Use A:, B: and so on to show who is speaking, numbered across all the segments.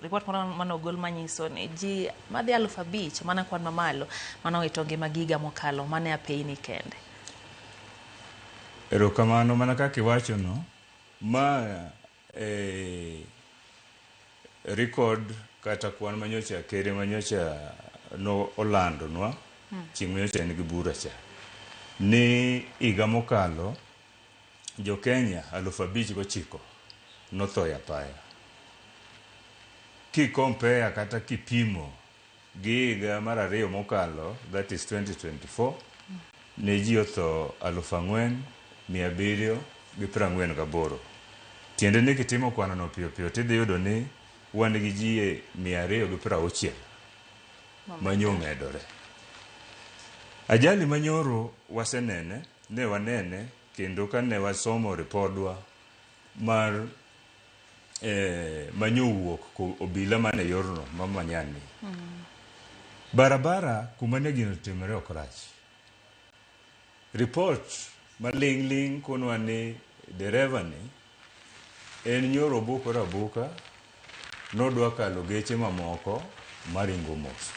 A: report mano gol manyiso ni ji madhi 5,000 mana kwan mamalo mano itonge magiga mokalo mane apeini kende.
B: Erokamano mana kaka iwacho no, ma record kata kwan manyocha kere manyocha no olandonwa chieng' manyocha en gi bura cha ni higa mokalo jo Kenya 5,009 notho apaya. Ki compare kata kipimo gi higa mar 2 mokalo, that is 2024, ne ji otho 4,748. Tiende ni kitimo kwano no piyo piyo tidhi yudo ni wan gi ji 260 manyo medore. Ajali manyoro wasenene, ne wanene kendo kane wasomo ripodwa mar manyo wuok obila mane yorno mamanyani. Barabara kumane gino timore okrach. Report maling konwa ni dereva ni en nyoro buko rabuka nodwa kalo geche mamoko maringo mos.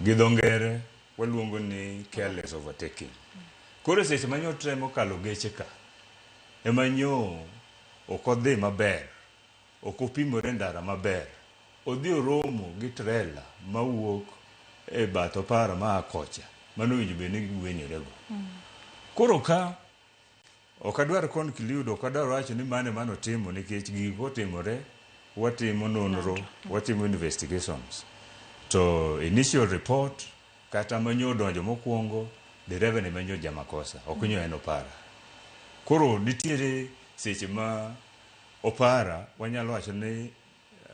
B: Gidongere waluongo ni careless overtaking. Koro seche manyo tremo kalo geche ka emanyo okodhi maber, okopimore ndara maber, odhi oromo gi trela mawuok e bath opara maa kocha mano winjo bende gigwenyorego. Koro ka okadwar conclude, okadwar wacho ni mano timo nikech gigo timore, watimo nonro, watimo investigations. To initial report kata manyo donjo mokwongo, dereva ne manyo jamakosa, okunyo en opara. Koro nitiere seche ma opara wanyalo wacho ni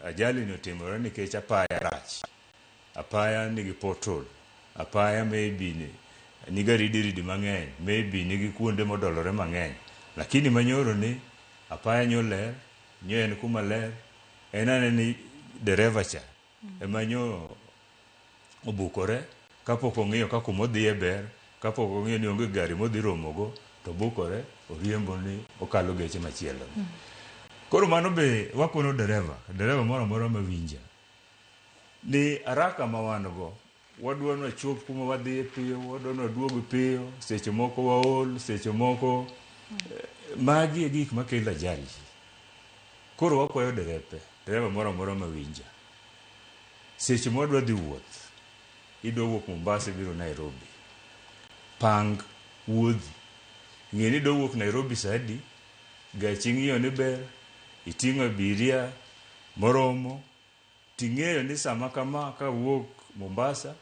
B: ajali no timore nikech apaya rach. Apaya nigi pothole, apaya maybe ni garidiri mang'eny, maybe nigi kuonde modolore mang'eny. Lakini manyoro ni apaya nyo ler, nyo en kuma ler, enane ni dereva cha emanyo obukore kapok ong'iyo ka kumodhiye ber, kapok ong'iyo ni onge gari modhi romogo, to bukore oriembo ni okalo geche machielo. Koro mano be wakono dereva moro moro mawinja ni araka ma wan go, wadwa na chop kuma wadhiye piyo, wadwa na duog piyo, seche moko waol, seche moko magi e gik makelo ajali. Koro wakwayo dereva moro moro mawinja, seche mwadwa dhi wuoth, idwa wuok Mombasa biro Nairobi, pang wuodhi, ng'eni idwa wuok Nairobi saa adi, gachi ng'iyo ni ber, iting'o abiria moromo, ting'eyo ni sama kama ka wuok Mombasa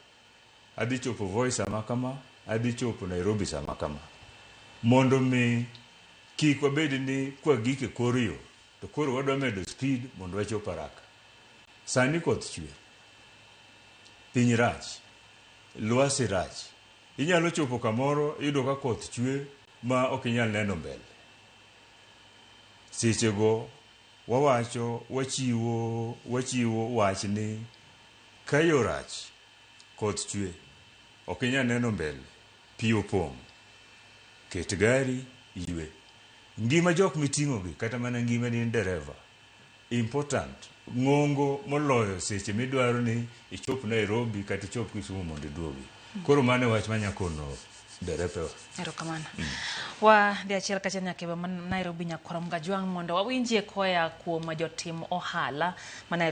B: adhi chopo Voi sama kama, adhi chopo Nairobi sama kama. Mondo mi kik wabed ni kwa gike kor yo, to koro wadwa medo speed mondo wachop haraka. Sani koth chwe, piny rach, lwasi rach, inyalo chopo kamoro iyudo ka koth chwe ma ok inyal neno mbele. Sechego wawacho, wachiwo wach ni kayo rach, koth chwe, ok inyal neno mbele, pi opong', ket gari ywe. Ngima jok miting'o gi kata mana ngima ni dereva important, ng'ongo moloyo seche midwaro ni ichop Nairobi kata ichop Kisumu mondo iduogi. Koro mane wach manyakono derepewa.
A: Erokamano. Wa di achiel kacha nyake ba Nairobi nyakorom gajwang' mondo wawinjie koya kuom jotim ohala mana